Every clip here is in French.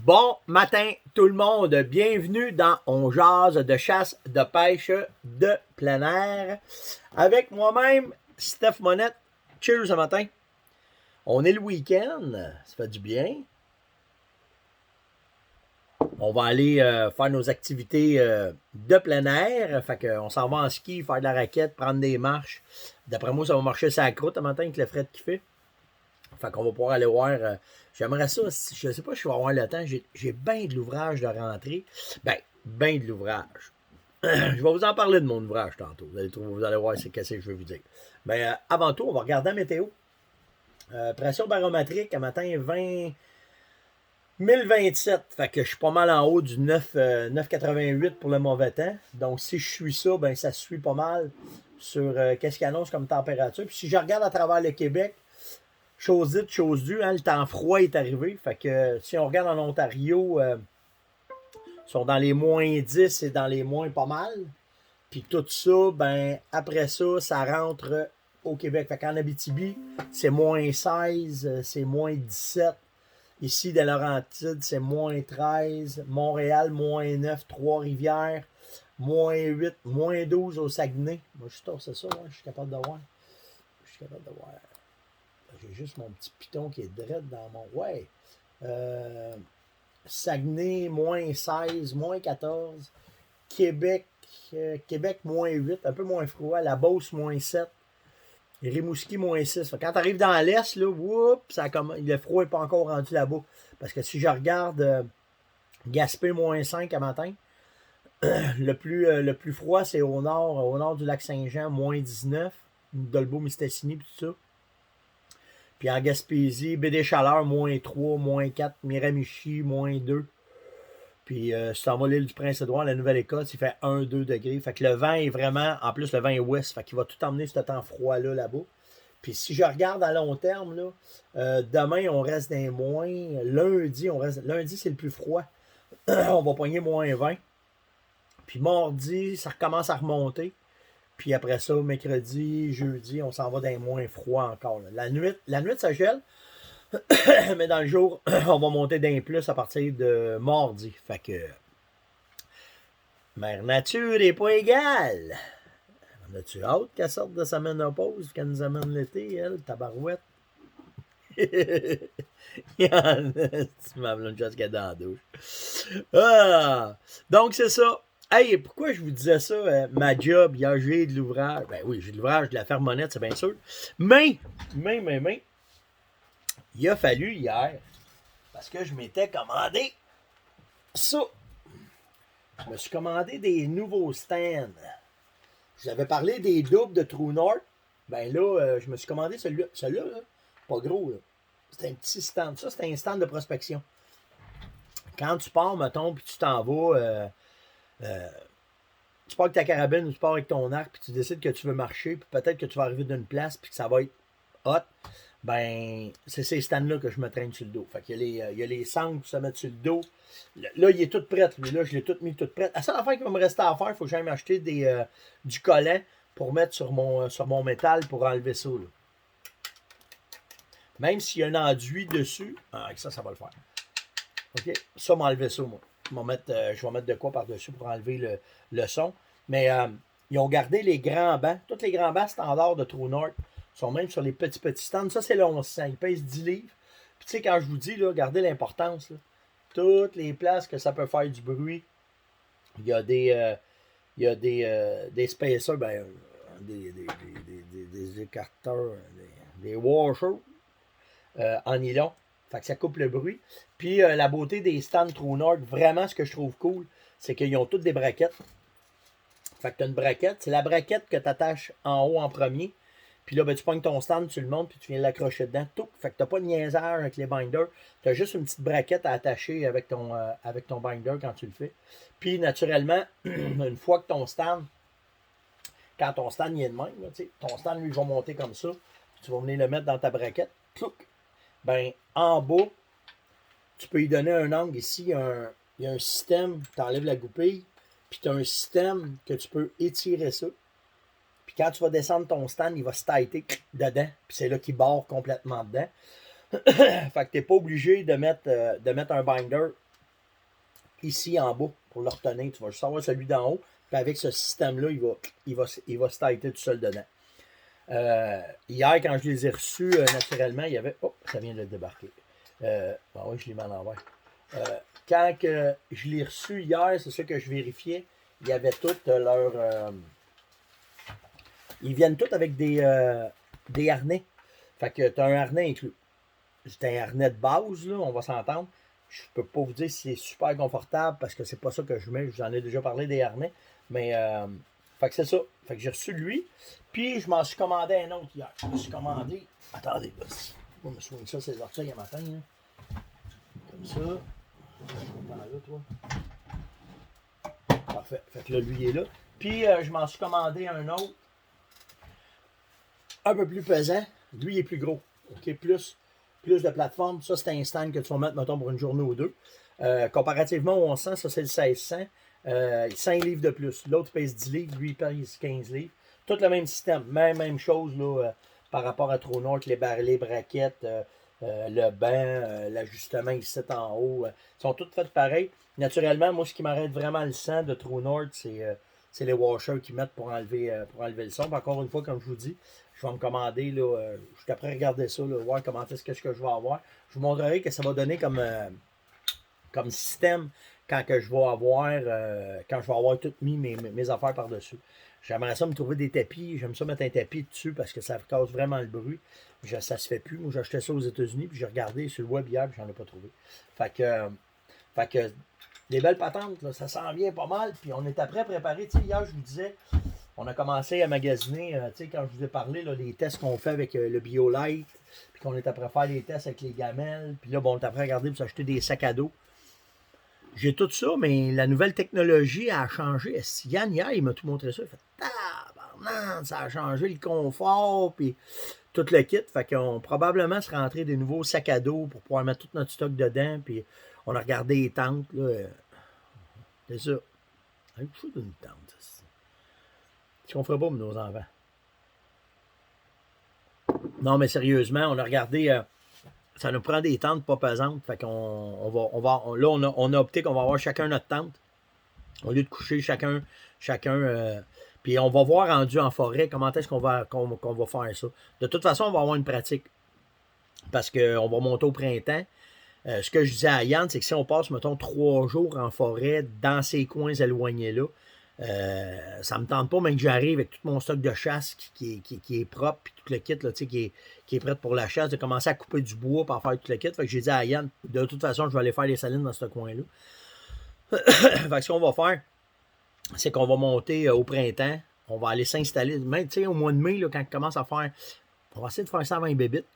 Bon matin tout le monde, bienvenue dans On jase de chasse de pêche de plein air avec moi-même Steph Monette. Cheers ce matin. On est le week-end, ça fait du bien. On va aller faire nos activités de plein air. Fait qu'on s'en va en ski, faire de la raquette, prendre des marches. D'après moi, ça va marcher sur la croûte ce matin avec le fret qu'il fait. Fait qu'on va pouvoir aller voir. J'aimerais ça, je sais pas si je vais avoir le temps. J'ai bien de l'ouvrage de rentrer. Ben de l'ouvrage. Je vais vous en parler de mon ouvrage tantôt. Vous allez voir c'est qu'est-ce que je vais vous dire. Avant tout, on va regarder la météo. Pression barométrique, à matin, 1027. Fait que je suis pas mal en haut du 9,88 pour le mauvais temps. Donc, si je suis ça, ben ça suit pas mal sur qu'est-ce qu'il annonce comme température. Puis si je regarde à travers le Québec, chose dite, chose due, hein, le temps froid est arrivé. Fait que si on regarde en Ontario, ils sont dans les moins 10 et dans les moins pas mal. Puis tout ça, ben après ça, ça rentre au Québec. Fait qu'en Abitibi, c'est moins 16, c'est moins 17. Ici, dans Laurentides, c'est moins 13. Montréal, moins 9. Trois-Rivières, moins 8. Moins 12 au Saguenay. Moi, c'est ça, ouais, je suis capable de voir. J'ai juste mon petit piton qui est direct dans mon... Ouais. Saguenay, moins 16, moins 14. Québec, moins 8, un peu moins froid. La Beauce, moins 7. Rimouski, moins 6. Quand tu arrives dans l'Est, là, le froid n'est pas encore rendu là-bas. Parce que si je regarde Gaspé, moins 5 à matin, le plus froid, c'est au nord du lac Saint-Jean, moins 19. Dolbeau-Mistassini, puis tout ça. Puis en Gaspésie, Baie-des-Chaleurs, moins 3, moins 4. Miramichi, moins 2. Puis si tu en vas l'île du Prince-Édouard, la Nouvelle-Écosse, il fait 1-2 degrés. Fait que le vent est vraiment, en plus le vent est ouest, fait qu'il va tout emmener ce temps froid-là là-bas. Puis si je regarde à long terme, là, demain, on reste dans les moins. Lundi, c'est le plus froid. On va pogner moins 20. Puis mardi, ça recommence à remonter. Puis après ça, mercredi, jeudi, on s'en va dans les moins froids encore. Là. La nuit, ça gèle. Mais dans le jour, on va monter d'un plus à partir de mardi. Fait que Mère Nature n'est pas égale. On a-tu hâte qu'elle sorte de sa ménopause, qu'elle nous amène l'été, elle, tabarouette? Il y en a, tu m'as une chose qu'elle est dans la douche. Ah! Donc, c'est ça. Hey, pourquoi je vous disais ça? Ma job, hier, j'ai de l'ouvrage. Ben oui, j'ai de l'ouvrage de la ferme Monette, c'est bien sûr. Mais, il a fallu hier, parce que je m'étais commandé ça. Je me suis commandé des nouveaux stands. Je vous avais parlé des doubles de True North. Ben là, je me suis commandé celui-là. Celui-là, là, pas gros. C'est un petit stand. Ça, c'est un stand de prospection. Quand tu pars, mettons, puis tu t'en vas, tu pars avec ta carabine ou tu pars avec ton arc, puis tu décides que tu veux marcher, puis peut-être que tu vas arriver d'une place, puis que ça va être hot. Ben, c'est ces stands-là que je me traîne sur le dos. Fait qu'il y a les sangles pour se mettre sur le dos. Là, il est tout prêt. Lui, là, je l'ai tout mis tout prêt. La seule affaire qui va me rester à faire, il faut que j'aille m'acheter du collant pour mettre sur mon métal pour enlever ça. Là. Même s'il y a un enduit dessus, avec ça va le faire. OK? Ça, m'enlever ça, moi. Je vais mettre de quoi par-dessus pour enlever le son. Mais ils ont gardé les grands bancs. Tous les grands bancs standards de True North sont même sur les petits stands. Ça, c'est le 1100. Ils pèsent 10 livres. Puis, tu sais, quand je vous dis, là, regardez l'importance. Là. Toutes les places que ça peut faire du bruit. Il y a des spacers, ben, des écarteurs, des washers en nylon. Fait que ça coupe le bruit. Puis, la beauté des stands True North, vraiment, ce que je trouve cool, c'est qu'ils ont toutes des braquettes. Fait que tu as une braquette. C'est la braquette que tu attaches en haut en premier. Puis là, ben, tu pognes ton stand, tu le montes, puis tu viens l'accrocher dedans. Tout. Fait que tu n'as pas de niaisage avec les binders. Tu as juste une petite braquette à attacher avec ton binder quand tu le fais. Puis, naturellement, une fois que quand ton stand il est de même, là, ton stand, lui, va monter comme ça. Puis tu vas venir le mettre dans ta braquette. Clouc. Ben, en bas, tu peux y donner un angle ici. Il y a un système, tu enlèves la goupille. Puis tu as un système que tu peux étirer ça. Puis quand tu vas descendre ton stand, il va se tighter dedans. Puis c'est là qu'il barre complètement dedans. Fait que tu n'es pas obligé de mettre un binder ici en bas pour le retenir. Tu vas juste avoir celui d'en haut. Puis avec ce système-là, il va se tighter tout seul dedans. Hier, quand je les ai reçus, naturellement, il y avait. Oh, ça vient de débarquer. Oui, je l'ai mis à l'envers. Quand je l'ai reçu hier, c'est ça que je vérifiais. Il y avait toutes leurs. Ils viennent tous avec des harnais. Fait que tu as un harnais inclus. C'est un harnais de base, là, on va s'entendre. Je peux pas vous dire si c'est super confortable parce que c'est pas ça que je mets. Je vous en ai déjà parlé des harnais. Mais fait que c'est ça. Fait que j'ai reçu lui. Puis je m'en suis commandé un autre hier. Je me suis commandé. Attendez, je me souviens de ça, c'est orteils à matin. Là. Comme ça. Là, toi. Parfait. Fait que là, lui il est là. Puis je m'en suis commandé un autre. Un peu plus pesant. Lui il est plus gros. OK, plus de plateforme. Ça, c'est un stand que tu vas mettre, mettons, pour une journée ou deux. Comparativement au 1100, ça, c'est le 1600. 5 livres de plus. L'autre pèse 10 livres, lui, il pèse 15 livres. Tout le même système. Même chose là, par rapport à TrueNorth, les braquettes, le banc, l'ajustement ici en haut. Ils sont toutes faites pareil. Naturellement, moi, ce qui m'arrête vraiment le sang de TrueNorth, c'est les washers qu'ils mettent pour enlever le son. Puis encore une fois, comme je vous dis, je vais me commander, là, je suis après regarder ça, là, voir comment est-ce que je vais avoir. Je vous montrerai que ça va donner comme système quand je vais avoir tout mis mes affaires par-dessus. J'aimerais ça me trouver des tapis. J'aime ça mettre un tapis dessus parce que ça cause vraiment le bruit. Ça se fait plus. Moi, j'ai acheté ça aux États-Unis, puis j'ai regardé sur le web hier, puis j'en ai pas trouvé. Fait que des belles patentes, là, ça s'en vient pas mal. Puis on est après préparé. Tu sais, hier, je vous disais, on a commencé à magasiner, tu sais, quand je vous ai parlé, là, des tests qu'on fait avec le BioLite, puis qu'on est après faire des tests avec les gamelles. Puis là, bon, on est après regarder pour s'acheter des sacs à dos. J'ai tout ça, mais la nouvelle technologie a changé. Yann, hier, il m'a tout montré ça. Il fait tabarnak, ça a changé le confort, puis tout le kit. Fait qu'on va probablement se rentrer des nouveaux sacs à dos pour pouvoir mettre tout notre stock dedans. Puis on a regardé les tentes. Là. C'est ça. Un coup d'une tente. Ce qu'on ferait pas pour nos enfants. Non, mais sérieusement, on a regardé. Ça nous prend des tentes pas pesantes. Fait qu'on là, on a opté qu'on va avoir chacun notre tente. Au lieu de coucher chacun. Puis on va voir rendu en forêt comment est-ce qu'on va faire ça. De toute façon, on va avoir une pratique. Parce qu'on va monter au printemps. Ce que je disais à Yann, c'est que si on passe, mettons, 3 jours en forêt, dans ces coins éloignés-là, ça me tente pas, même que j'arrive avec tout mon stock de chasse qui est propre, puis tout le kit là, qui est prêt pour la chasse, de commencer à couper du bois pour faire tout le kit. Fait que j'ai dit à Yann, de toute façon, je vais aller faire les salines dans ce coin-là. Fait que ce qu'on va faire, c'est qu'on va monter au printemps. On va aller s'installer. Même au mois de mai, là, quand on commence à faire. On va essayer de faire ça avant les bébites.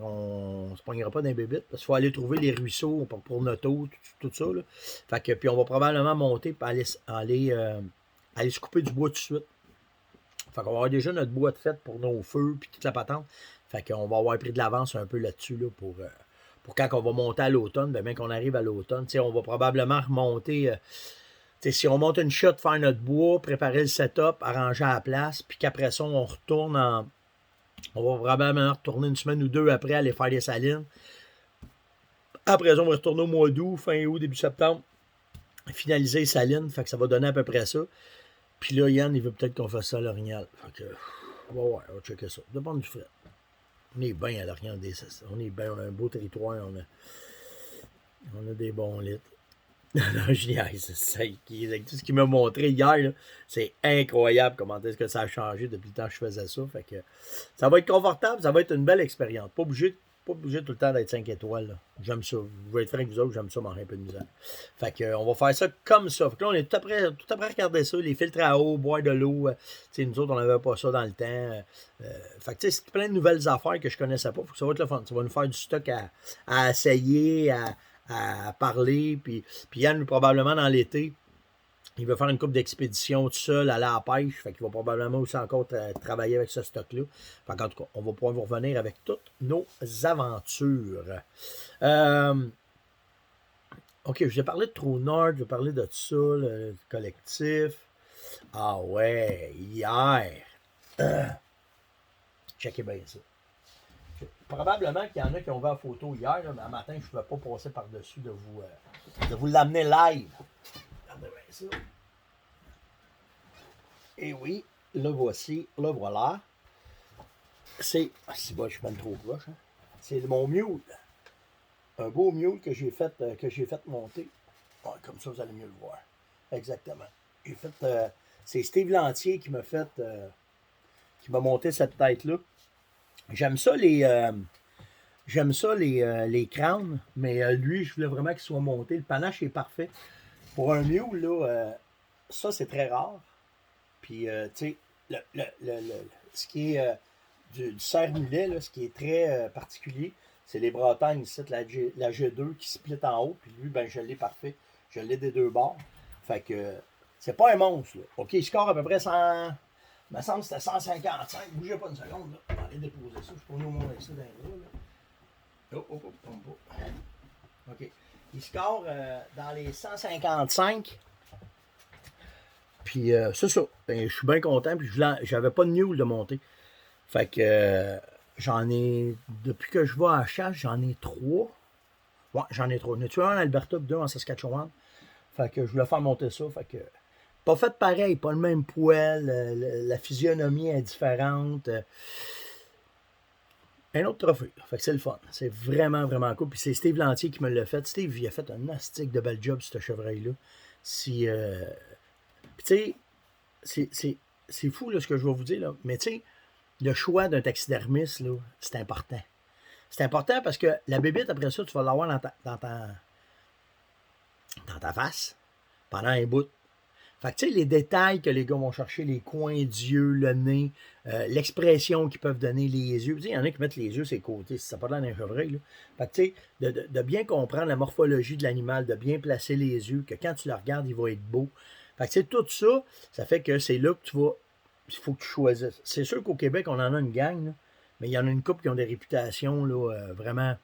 On ne se pognera pas dans les bébites. Parce qu'il faut aller trouver les ruisseaux pour notre eau, tout ça. Là. Fait que, puis on va probablement monter pour aller se couper du bois tout de suite. Fait qu'on va avoir déjà notre bois de fait pour nos feux puis toute la patente. Fait qu'on va avoir pris de l'avance un peu là-dessus là, pour quand on va monter à l'automne, bien qu'on arrive à l'automne, on va probablement remonter. Si on monte une shot, faire notre bois, préparer le setup, arranger à la place, puis qu'après ça, on retourne on va probablement retourner une semaine ou deux après aller faire les salines. Après ça, on va retourner au mois d'août, fin août, début septembre, finaliser les salines. Fait que ça va donner à peu près ça. Puis là, Yann, il veut peut-être qu'on fasse ça à l'Orignal. Fait que, on va checker ça. Dépend du frais. On est bien à l'Orignal. On est bien, on a un beau territoire. On a des bons litres. Non, je niaise. Tout ce qu'il m'a montré hier, là, c'est incroyable comment est-ce que ça a changé depuis le temps que je faisais ça. Fait que ça va être confortable, ça va être une belle expérience. Pas obligé tout le temps d'être 5 étoiles. Là. J'aime ça. Je vais être franc avec vous autres, j'aime ça manger un peu de misère. Fait que on va faire ça comme ça. Fait que là, on est tout après regarder ça, les filtres à eau, boire de l'eau. Nous autres, on n'avait pas ça dans le temps. Fait que c'est plein de nouvelles affaires que je connaissais pas. Faut que ça va être le fun. Ça va nous faire du stock à essayer, à parler. Puis Yann, probablement dans l'été, il va faire une couple d'expéditions tout seul, aller à la pêche. Fait qu'il va probablement aussi encore travailler avec ce stock-là. Fait qu'en tout cas, on va pouvoir vous revenir avec toutes nos aventures. OK, je vous ai parlé de TrueNorth, je vais parler de ça, le collectif. Ah ouais, hier. Checkez bien ça. probablement qu'il y en a qui ont vu la photo hier, là, mais un matin, je ne pouvais pas passer par-dessus de vous l'amener live. Regardez bien ça. Et oui, le voici, le voilà. C'est. Ah, c'est bon, je suis pas trop proche. Hein? C'est mon mule. Un beau mule que j'ai fait monter. Ouais, comme ça, vous allez mieux le voir. Exactement. J'ai fait. C'est Steve Lantier qui m'a fait. Qui m'a monté cette tête-là. J'aime ça les crânes, mais lui, je voulais vraiment qu'il soit monté. Le panache est parfait. Pour un mule, là, ça, c'est très rare. Puis, tu sais, ce qui est du cerf-mulet, là, ce qui est très particulier, c'est les bretagnes ici, la G2 qui split en haut. Puis lui, ben, je l'ai parfait. Je l'ai des deux bords. Fait que, c'est pas un monstre, là. OK, il score à peu près 100. Il me semble que c'était 155. Bougez pas une seconde, là. On va aller déposer ça. Je peux nous montrer ça dans les bras, là. Oh, tombe pas. OK. Il score dans les 155. Puis c'est ça. Ben, je suis bien content. Puis j'avais pas de mule de monter. Fait que j'en ai. Depuis que je vais à la chasse, j'en ai 3. Ouais, j'en ai 3. J'en ai tué un en Alberta et 2 en Saskatchewan. Fait que je voulais faire monter ça. Fait que. Pas fait pareil, pas le même poil. La physionomie est différente. Un autre trophée. Fait que c'est le fun. C'est vraiment, vraiment cool. Puis c'est Steve Lantier qui me l'a fait. Steve, il a fait un astique de bel job, ce chevreuil-là. Si. Puis tu sais, c'est fou là, ce que je vais vous dire, là. Mais tu sais, le choix d'un taxidermiste, là, c'est important. C'est important parce que la bébite, après ça, tu vas l'avoir dans ta face pendant un bout. Fait que tu sais, les détails que les gars vont chercher, les coins d'yeux, le nez, l'expression qu'ils peuvent donner, les yeux. Tu sais, il y en a qui mettent les yeux sur les côtés, si ça pas l'air d'un chevreuil, là. Fait que tu sais, de bien comprendre la morphologie de l'animal, de bien placer les yeux, que quand tu le regardes, il va être beau. Fait que tu sais, tout ça, ça fait que c'est là que tu vas. Il faut que tu choisisses. C'est sûr qu'au Québec, on en a une gang, là, mais il y en a une couple qui ont des réputations là, vraiment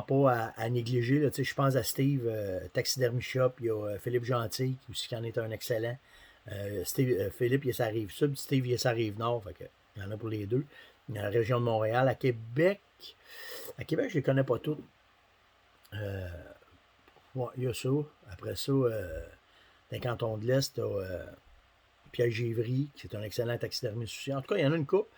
pas à négliger. Là. Je pense à Steve, Taxidermy Shop, il y a Philippe Gentil, qui en est un excellent. Philippe, il est sa rive sud, Steve, il est sa rive nord. Fait que, il y en a pour les deux. Dans la région de Montréal. À Québec, je ne les connais pas toutes. Ouais, il y a ça. Après ça, dans le canton de l'Est, tu as Pierre Givry, qui est un excellent taxidermiste aussi. En tout cas, il y en a une couple.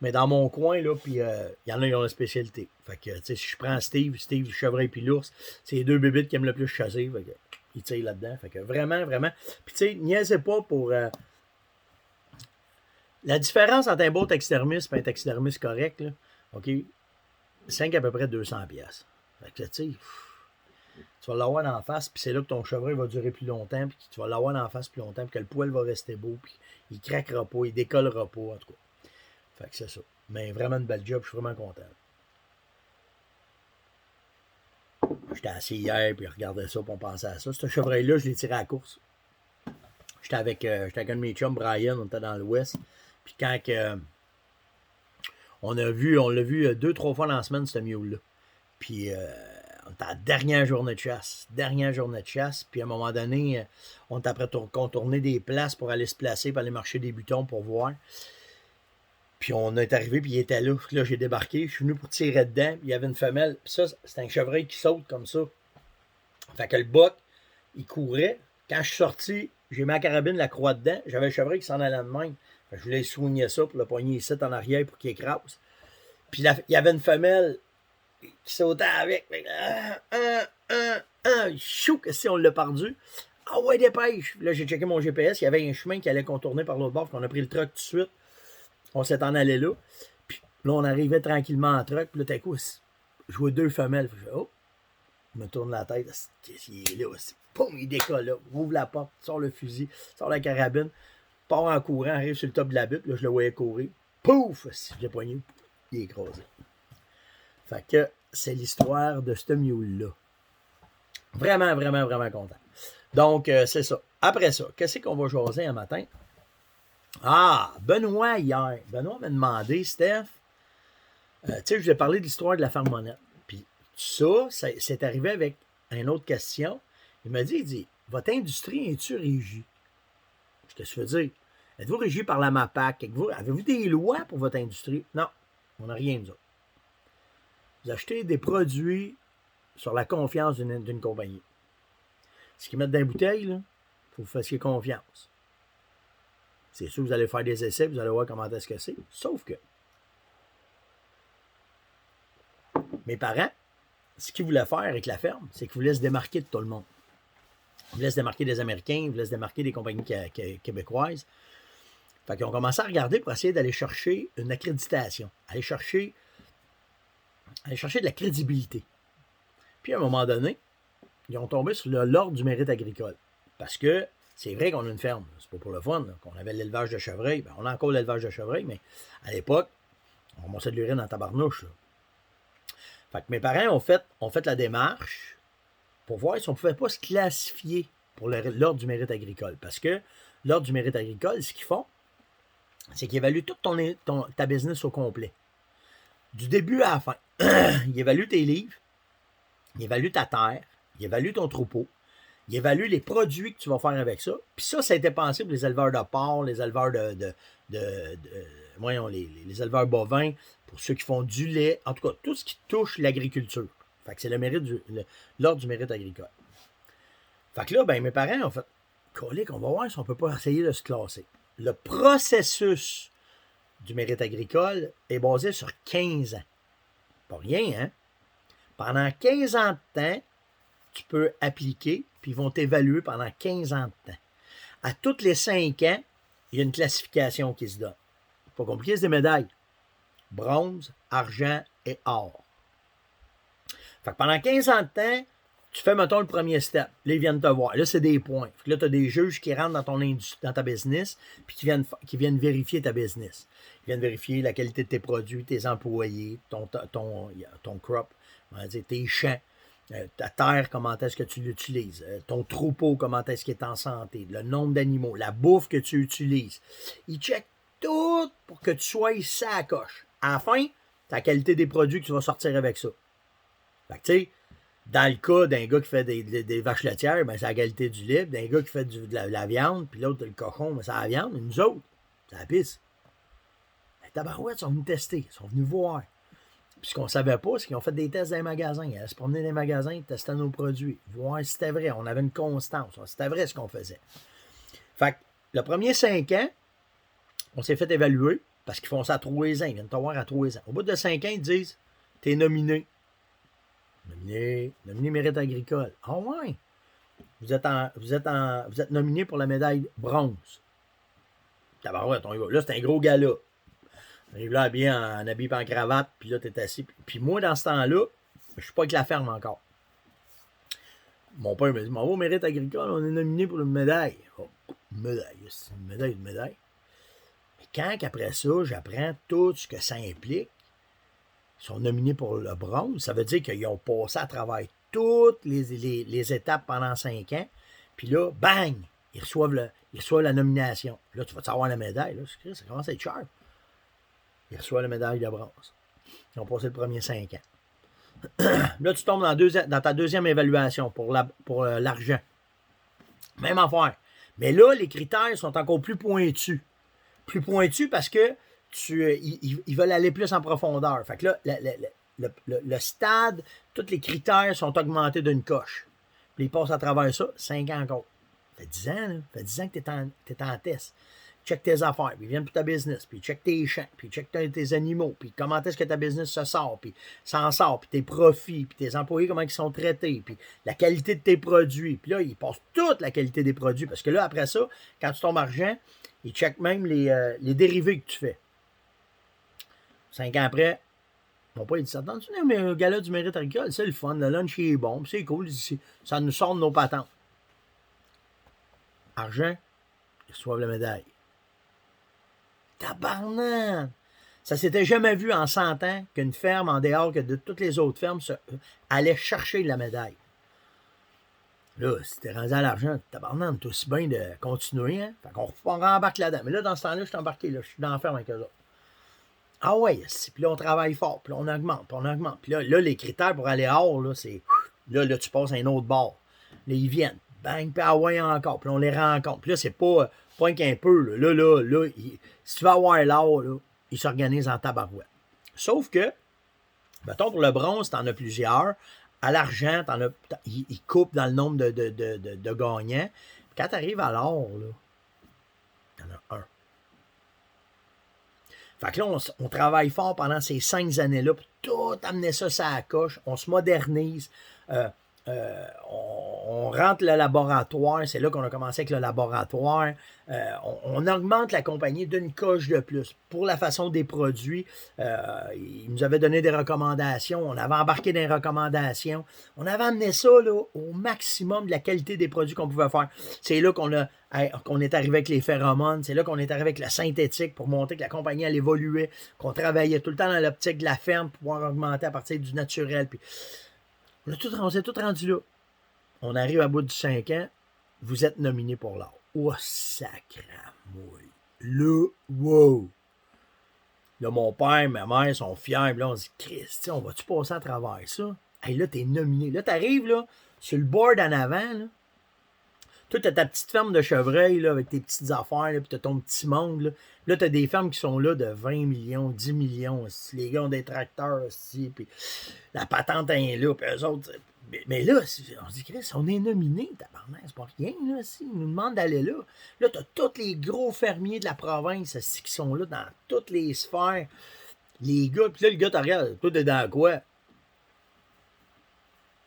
Mais dans mon coin, là, puis il y en a qui ont la spécialité. Fait que, tu sais, si je prends Steve, le chevreuil puis l'ours, c'est les deux bébites qui aiment le plus chasser. Fait que, ils tirent là-dedans. Fait que vraiment, vraiment. Puis, tu sais, niaisez pas pour. La différence entre un beau taxidermiste et un taxidermiste correct, là, OK, c'est à peu près 200$. Fait que, tu sais, tu vas l'avoir en face, puis c'est là que ton chevreuil va durer plus longtemps, puis tu vas l'avoir en face plus longtemps, puis que le poil va rester beau, puis il craquera pas, il décollera pas, en tout cas. Fait que c'est ça. Mais vraiment une belle job, je suis vraiment content. J'étais assis hier, puis je regardais ça, puis on pensait à ça. Ce chevreuil-là, je l'ai tiré à la course. J'étais avec un de mes chums, Brian, on était dans l'Ouest. Puis quand on l'a vu 2-3 fois dans la semaine, ce mule-là. Puis on était à la dernière journée de chasse. Puis à un moment donné, on était après contourner des places pour aller se placer, pour aller marcher des butons pour voir. Puis on est arrivé, puis il était là. Puis là, j'ai débarqué. Je suis venu pour tirer dedans. Puis il y avait une femelle. Puis ça, c'est un chevreuil qui saute comme ça. Fait que le boc, il courait. Quand je suis sorti, j'ai mis ma carabine, la croix dedans. J'avais le chevreuil qui s'en allait de même. Fait que je voulais soigner ça pour le poigner ici en arrière pour qu'il écrase. Puis il y avait une femelle qui sautait avec. Chou, si on l'a perdu. Ah ouais, dépêche. Là, j'ai checké mon GPS. Il y avait un chemin qui allait contourner par l'autre bord. Puis on a pris le truck tout de suite. On s'est en allé là. Puis là, on arrivait tranquillement en truck. Puis là, t'as coup, je vois 2 femelles. Je fais, oh, je me tourne la tête. Qu'est-ce qu'il est là? Poum, il décolle là. Ouvre la porte, sort le fusil, sort la carabine, part en courant, arrive sur le top de la butte. Là, je le voyais courir. Pouf! Je l'ai poigné. Il est écrasé. Fait que c'est l'histoire de ce mule-là. Vraiment, vraiment, vraiment content. Donc, c'est ça. Après ça, qu'est-ce qu'on va jaser un matin? Ah, Benoît hier. Benoît m'a demandé, Steph, tu sais, je lui ai parlé de l'histoire de la ferme Monette. Puis ça, c'est arrivé avec une autre question. Il m'a dit, votre industrie est-tu régie? Qu'est-ce que ça veut dire? Êtes-vous régi par la MAPAC? Avez-vous des lois pour votre industrie? Non, on n'a rien, nous autres. Vous achetez des produits sur la confiance d'une compagnie. Ce qu'ils mettent dans les bouteilles, il faut que vous fassiez confiance. C'est sûr que vous allez faire des essais, vous allez voir comment est-ce que c'est. Sauf que mes parents, ce qu'ils voulaient faire avec la ferme, c'est qu'ils voulaient se démarquer de tout le monde. Ils voulaient se démarquer des Américains, ils voulaient se démarquer des compagnies québécoises. Fait qu'ils ont commencé à regarder pour essayer d'aller chercher une accréditation, aller chercher de la crédibilité. Puis à un moment donné, ils ont tombé sur l'ordre du mérite agricole. Parce que c'est vrai qu'on a une ferme, c'est pas pour le fun, là, qu'on avait l'élevage de chevreuil. Ben, on a encore l'élevage de chevreuil, mais à l'époque, on remontait de l'urine en tabarnouche. Là. Fait que mes parents ont fait la démarche pour voir si on ne pouvait pas se classifier pour l'ordre du mérite agricole. Parce que l'ordre du mérite agricole, ce qu'ils font, c'est qu'ils évaluent toute ta business au complet. Du début à la fin. Ils évaluent tes livres, ils évaluent ta terre, ils évaluent ton troupeau, ils évaluent les produits que tu vas faire avec ça. Puis ça a été pensé pour les éleveurs de porc, les éleveurs les éleveurs bovins, pour ceux qui font du lait, en tout cas, tout ce qui touche l'agriculture. Fait que c'est l'ordre du mérite agricole. Fait que là, ben, mes parents ont fait, colique, on va voir si on ne peut pas essayer de se classer. Le processus du mérite agricole est basé sur 15 ans. Pas rien, hein? Pendant 15 ans de temps, tu peux appliquer, puis ils vont t'évaluer pendant 15 ans de temps. À tous les 5 ans, il y a une classification qui se donne. Pas compliqué, c'est des médailles. Bronze, argent et or. Fait que pendant 15 ans de temps, tu fais, mettons, le premier step. Là, ils viennent te voir. Là, c'est des points. Fait que là, tu as des juges qui rentrent dans ta business, puis qui viennent vérifier ta business. Ils viennent vérifier la qualité de tes produits, tes employés, ton crop, tes champs, ta terre, comment est-ce que tu l'utilises, ton troupeau, comment est-ce qu'il est en santé, le nombre d'animaux, la bouffe que tu utilises. Ils checkent tout pour que tu sois ici à la coche. À la fin, ta qualité des produits que tu vas sortir avec ça. Fait que, tu sais, dans le cas d'un gars qui fait des vaches laitières, ben, c'est la qualité du lait. D'un gars qui fait de la viande, puis l'autre, le cochon, ben, c'est la viande. Et nous autres, c'est la pisse. Les tabarouettes sont venus tester, ils sont venus voir. Puis ce qu'on ne savait pas, c'est qu'ils ont fait des tests dans les magasins. Ils allaient se promener dans les magasins, ils testaient nos produits, voir si c'était vrai. On avait une constance. C'était vrai ce qu'on faisait. Fait que le premier 5 ans, on s'est fait évaluer, parce qu'ils font ça à 3 ans. Ils viennent te voir à 3 ans. Au bout de 5 ans, ils disent, t'es nominé. Nominé mérite agricole. Ah ouais! Vous êtes nominé pour la médaille bronze. Tabarouette, on y va. Là, c'est un gros gala. On arrive là habillé en habillé en cravate, puis là, t'es assis. Puis moi, dans ce temps-là, je suis pas avec la ferme encore. Mon père me dit, mon mérite agricole, on est nominé pour une médaille. Oh, une médaille, c'est une médaille. Mais quand après ça, j'apprends tout ce que ça implique, ils sont nominés pour le bronze. Ça veut dire qu'ils ont passé à travers toutes les étapes pendant 5 ans. Puis là, bang! Ils reçoivent la nomination. Là, tu vas savoir la médaille. Là, ça commence à être cher. Ils reçoivent la médaille de bronze. Ils ont passé le premier 5 ans. Là, tu tombes dans ta deuxième évaluation pour l'argent. Même affaire. Mais là, les critères sont encore plus pointus. Plus pointus parce que ils veulent aller plus en profondeur. Fait que là, le stade, tous les critères sont augmentés d'une coche. Puis ils passent à travers ça, 5 ans encore. Ça fait 10 ans, là. Ça fait 10 ans que tu es en test. Check tes affaires, puis ils viennent pour ta business, puis check tes champs, puis check tes animaux, puis comment est-ce que ta business se sort, puis s'en sort, puis tes profits, puis tes employés, comment ils sont traités, puis la qualité de tes produits. Puis là, ils passent toute la qualité des produits, parce que là, après ça, quand tu tombes argent, ils checkent même les dérivés que tu fais. 5 ans après, mon père, il dit, attends, tu mais un gala du mérite agricole, c'est le fun, le lunch est bon, c'est cool, ça nous sort de nos patentes. Argent, ils reçoivent la médaille. Tabarnak! Ça s'était jamais vu en 100 ans qu'une ferme, en dehors que de toutes les autres fermes, allait chercher la médaille. Là, si t'es rendu à l'argent, tabarnak, t'es aussi bien de continuer, hein? Fait qu'on rembarque là-dedans. Mais là, dans ce temps-là, je suis embarqué, là, je suis dans la ferme avec eux autres. Ah ouais, puis là, on travaille fort, puis là, on augmente, puis on augmente. Puis là, les critères pour aller hors, là, c'est... Là, tu passes à un autre bord. Là, ils viennent. Bang, puis ah ouais, encore. Puis on les rencontre. Puis là, c'est pas qu'un peu, là. Si tu vas avoir l'or, là, ils s'organisent en tabarouette. Sauf que, Mettons, pour le bronze, tu en as plusieurs. À l'argent, ils coupent dans le nombre de gagnants. Quand tu arrives à l'or, il y en a un. Fait que là, on travaille fort pendant ces 5 années-là pour tout amener ça à la coche. On se modernise. On rentre le laboratoire. C'est là qu'on a commencé avec le laboratoire. On augmente la compagnie d'une coche de plus. Pour la façon des produits, ils nous avaient donné des recommandations. On avait embarqué des recommandations. On avait amené ça là, au maximum de la qualité des produits qu'on pouvait faire. C'est là qu'on est arrivé avec les phéromones. C'est là qu'on est arrivé avec la synthétique pour montrer que la compagnie elle évoluait, qu'on travaillait tout le temps dans l'optique de la ferme pour pouvoir augmenter à partir du naturel. Puis, on s'est tout rendu là. On arrive à bout du 5 ans. Vous êtes nominé pour l'or. Oh, sacramouille. Là, wow. Là, mon père, ma mère sont fiers. Là, on se dit, Christ, on va-tu passer à travers ça? Hey, là, t'es nominé. Là, t'arrives, là, sur le board en avant, là. Toi, t'as ta petite ferme de chevreuil, là, avec tes petites affaires, là, puis t'as ton petit monde, là. Là, t'as des fermes qui sont là de 20 millions, 10 millions. Aussi. Les gars ont des tracteurs aussi, puis la patente est là, puis eux autres. Mais là, on se dit, Chris, on est nominé, tabarnak, c'est pas rien, là, si. Ils nous demandent d'aller là. Là, t'as tous les gros fermiers de la province qui sont là dans toutes les sphères. Les gars, puis là, le gars, t'as regarde, toi, t'es dans quoi?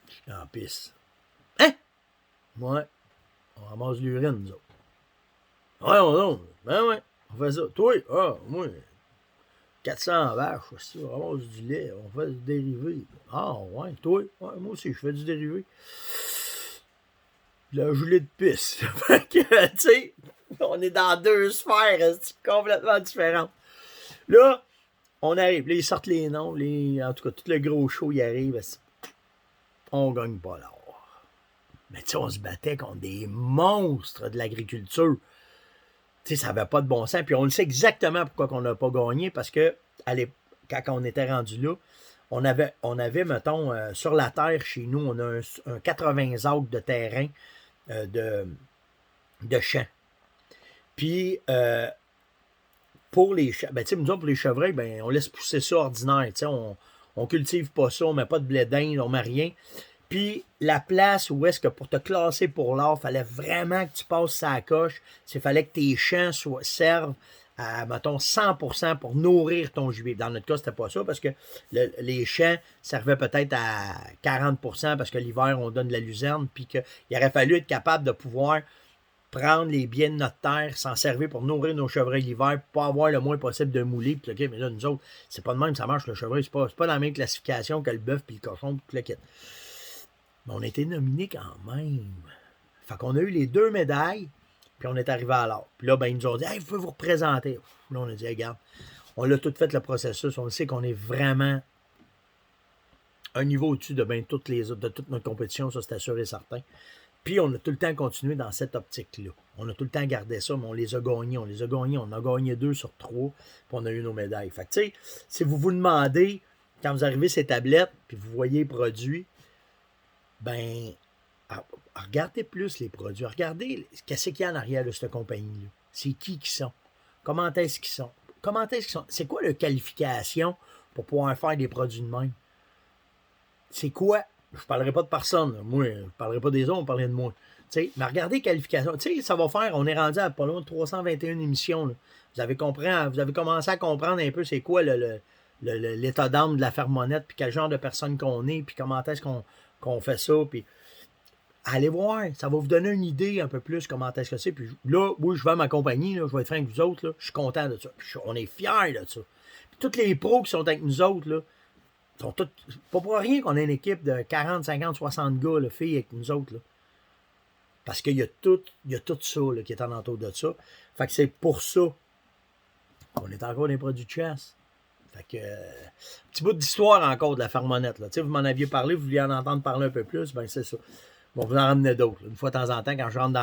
Je suis en pisse. Hein? Ouais. On ramasse l'urine, nous autres. Ouais, on fait ça. Toi, moi, 400 vaches, aussi, on ramasse du lait, on fait du dérivé. Ah, ouais, toi, ouais, moi aussi, je fais du dérivé. De la gelée de pisse. Fait que, tu sais, on est dans 2 sphères complètement différentes. Là, on arrive, là, ils sortent les noms, en tout cas, tout le gros show, il arrive, on gagne pas l'or. Mais tu sais, on se battait contre des monstres de l'agriculture. Tu sais, ça n'avait pas de bon sens. Puis on le sait exactement pourquoi on n'a pas gagné, parce que quand on était rendu là, on avait mettons, sur la terre chez nous, on a un 80 acres de terrain de champs. Puis pour les pour les chevreuils, ben, on laisse pousser ça ordinaire. Tu sais, on cultive pas ça, on met pas de blé d'Inde, on met rien. Puis la place où est-ce que pour te classer pour l'or, il fallait vraiment que tu passes sa coche. Il fallait que tes champs servent à, mettons, 100% pour nourrir ton gibier. Dans notre cas, c'était pas ça parce que les champs servaient peut-être à 40% parce que l'hiver, on donne de la luzerne. Puis qu'il aurait fallu être capable de pouvoir prendre les biens de notre terre, s'en servir pour nourrir nos chevreuils l'hiver, pour pas avoir le moins possible de mouler. Puis, okay, mais là, nous autres, c'est pas de même, ça marche le chevreuil. C'est pas dans la même classification que le bœuf puis le cochon puis le kit. Mais on a été nominés quand même. Fait qu'on a eu les 2 médailles, puis on est arrivé à l'or. Puis là, ben, ils nous ont dit, hey, vous pouvez vous représenter. Là, on a dit, hey, regarde, on a tout fait le processus. On sait qu'on est vraiment un niveau au-dessus de ben, toutes les autres, de toute notre compétition, ça c'est assuré et certain. Puis on a tout le temps continué dans cette optique-là. On a tout le temps gardé ça, mais on les a gagnés. On a gagné 2 sur 3, puis on a eu nos médailles. Fait que, tu sais, si vous vous demandez, quand vous arrivez ces tablettes, puis vous voyez les produits, ben, regardez plus les produits. Regardez qu'est-ce qu'il y a en arrière de cette compagnie-là. C'est qui sont? Comment est-ce qu'ils sont? C'est quoi la qualification pour pouvoir faire des produits de même? C'est quoi? Je ne parlerai pas de personne. Moi, je ne parlerai pas des autres, on parlerait de moi. T'sais, mais regardez les qualifications. T'sais, ça va faire, on est rendu à pas loin de 321 émissions. Là. Vous avez commencé à comprendre un peu c'est quoi l'état d'âme de la fermonnette, puis quel genre de personne qu'on est, puis comment est-ce qu'on fait ça. Puis allez voir, ça va vous donner une idée un peu plus comment est-ce que c'est. Puis là, oui, je vais à ma compagnie, là, je vais être fin avec vous autres, là, je suis content de ça. Puis on est fiers de ça. Puis tous les pros qui sont avec nous autres, là, sont tous. Pas pour rien qu'on ait une équipe de 40, 50, 60 gars, là, filles avec nous autres. Là. Parce qu'il y a tout ça là, qui est en entour de ça. Fait que c'est pour ça qu'on est encore des produits de chasse. Fait que, petit bout d'histoire encore de la fermonnette. Là. Vous m'en aviez parlé, vous vouliez en entendre parler un peu plus, ben c'est ça. On vous en ramener d'autres. Une fois de temps en temps, quand je rentre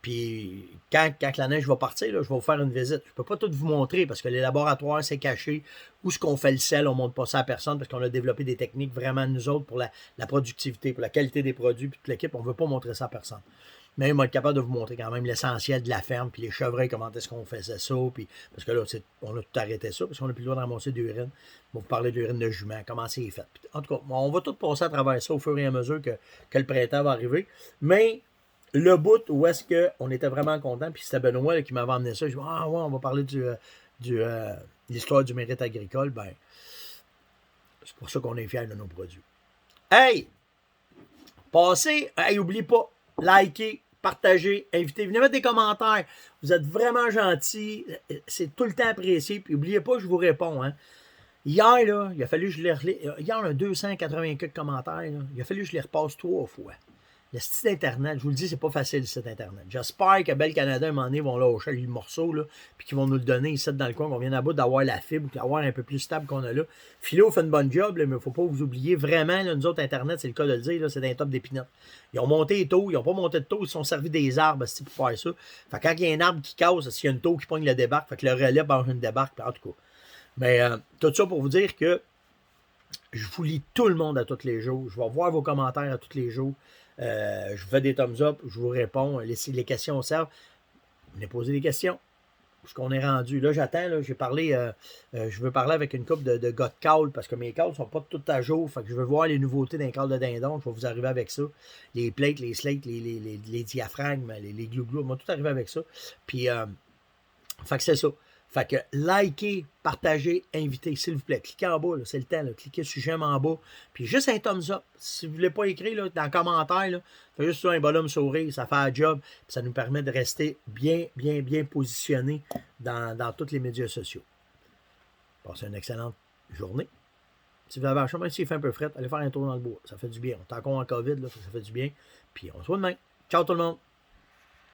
puis quand la neige va partir, là, je vais vous faire une visite. Je ne peux pas tout vous montrer parce que les laboratoires, c'est caché. Où est-ce qu'on fait le sel, on ne montre pas ça à personne parce qu'on a développé des techniques vraiment, nous autres, pour la productivité, pour la qualité des produits, puis toute l'équipe, on ne veut pas montrer ça à personne. Mais il va être capable de vous montrer quand même l'essentiel de la ferme, puis les chevreuils, comment est-ce qu'on faisait ça, puis parce que là, on a tout arrêté ça, parce qu'on n'a plus le droit de ramasser de l'urine. On va vous parler de l'urine de jument, comment c'est fait. Puis, en tout cas, on va tout passer à travers ça au fur et à mesure que le printemps va arriver. Mais le bout où est-ce qu'on était vraiment content, puis c'était Benoît là, qui m'avait emmené ça, je dis, ah ouais, on va parler de l'histoire du mérite agricole, ben, c'est pour ça qu'on est fiers de nos produits. Hey! Passez, hey, n'oubliez pas, likez, partagez, invitez, venez mettre des commentaires. Vous êtes vraiment gentils, c'est tout le temps apprécié. Puis n'oubliez pas, je vous réponds. Hein. Hier, là, il a fallu que je les relise. Hier, on a 280 quelques commentaires. Là. Il a fallu que je les repasse 3 fois. Le site Internet, je vous le dis, c'est pas facile, le site Internet. J'espère que Bel Canada, à un moment donné, vont lâcher le morceau, là, puis qu'ils vont nous le donner ici dans le coin, qu'on vient à bout d'avoir la fibre, puis d'avoir un peu plus stable qu'on a là. Philo fait une bonne job, là, mais il ne faut pas vous oublier, vraiment, là, nous autres, Internet, c'est le cas de le dire, là, c'est un top d'épinette. Ils ont monté les taux, ils n'ont pas monté de taux, ils se sont servis des arbres pour faire ça. Fait que quand il y a un arbre qui casse, s'il y a une taux qui pogne le débarque, fait que le relais barre une débarque, en tout cas. Mais tout ça pour vous dire que je vous lis tout le monde à tous les jours. Je vais voir vos commentaires à tous les jours. Je vous fais des thumbs up, je vous réponds. Les questions servent. Venez poser des questions. Où est-ce qu'on est rendu? Là, j'attends. Là, j'ai parlé, je veux parler avec une couple de gars de call parce que mes calls ne sont pas tout à jour. Fait que je veux voir les nouveautés d'un call de dindon. Je vais vous arriver avec ça. Les plates, les slates, les diaphragmes, les glou-glou. On va tout arriver avec ça. Puis, fait que c'est ça. Fait que likez, partagez, invitez, s'il vous plaît. Cliquez en bas, c'est le temps. Là. Cliquez sur j'aime en bas. Puis juste un thumbs up. Si vous ne voulez pas écrire là, dans le commentaire, là, faites juste un bonhomme sourire, ça fait un job. Puis ça nous permet de rester bien positionnés dans tous les médias sociaux. Passez une excellente journée. Si vous avez un chemin, s'il fait un peu fret, allez faire un tour dans le bois. Ça fait du bien. On est encore en COVID, là, ça fait du bien. Puis on se voit demain. Ciao tout le monde.